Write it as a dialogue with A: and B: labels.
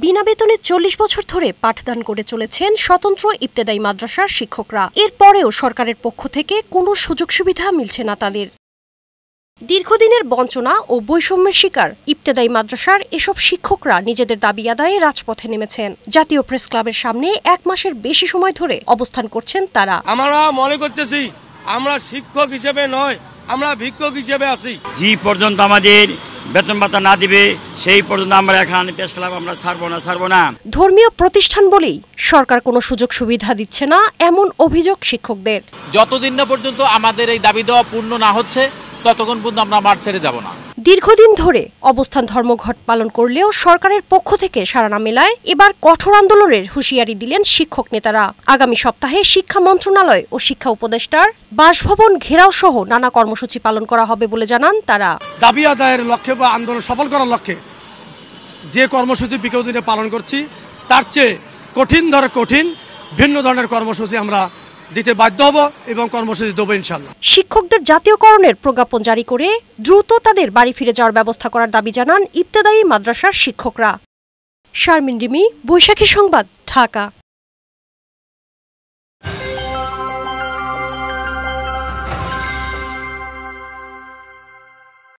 A: বিনা বেতনে ৪০ বছর ধরে পাঠদান করে চলেছেন স্বতন্ত্র ইবতেদায়ী মাদ্রাসার শিক্ষকরা। এরপরেও সরকারের পক্ষ থেকে কোনো সুযোগ সুবিধা মিলছে না তাদের। দীর্ঘদিনের বঞ্চনা ও বৈষম্যের শিকার ইবতেদায়ী মাদ্রাসার এসব শিক্ষকরা নিজেদের দাবি আদায়ে রাজপথে নেমেছেন। জাতীয় প্রেস ক্লাবের সামনে ১ মাসের বেশি সময় ধরে অবস্থান করছেন তারা।
B: আমরা মনে করতেছি আমরা শিক্ষক হিসেবে নয়, আমরা ভিক্ষুক হিসেবে আছি।
C: যে পর্যন্ত আমাদের বেতন ভাতা না দিবে সেই পর্যন্ত আমরা এখানে প্রেস ক্লাব আমরা ছাড়বো না।
A: ধর্মীয় প্রতিষ্ঠান বলেই সরকার কোনো সুযোগ সুবিধা দিচ্ছে না, এমন অভিযোগ শিক্ষকদের।
D: যতদিন না পর্যন্ত আমাদের এই দাবি দেওয়া পূর্ণ না হচ্ছে ততক্ষণ পর্যন্ত আমরা মাঠ ছেড়ে যাব না।
A: দীর্ঘদিন ধরে অবস্থান ধর্মঘট পালন করলেও সরকারের পক্ষ থেকে সাড়া না মেলায় এবার কঠোর আন্দোলনের হুঁশিয়ারি দিলেন শিক্ষক নেতারা। আগামী সপ্তাহে শিক্ষা মন্ত্রণালয় ও শিক্ষা উপদেষ্টার বাসভবন ঘেরাও সহ নানা কর্মসূচি পালন করা হবে বলে জানান তারা।
B: দাবি আদায়ের লক্ষ্যে বা আন্দোলন সফল করার লক্ষ্যে যে কর্মসূচি বিগত দিনে পালন করছি তার চেয়ে কঠিন ভিন্ন ধরনের কর্মসূচি আমরা দিতে বাধ্য হব এবং কর্মসূচি দেব ইনশাআল্লাহ।
A: শিক্ষকদের জাতীয়করণের প্রজ্ঞাপন জারি করে দ্রুত তাদের বাড়ি ফিরে যাওয়ার ব্যবস্থা করার দাবি জানান ইবতেদায়ী মাদ্রাসার শিক্ষকরা। শারমিন রিমি, বৈশাখী সংবাদ, ঢাকা।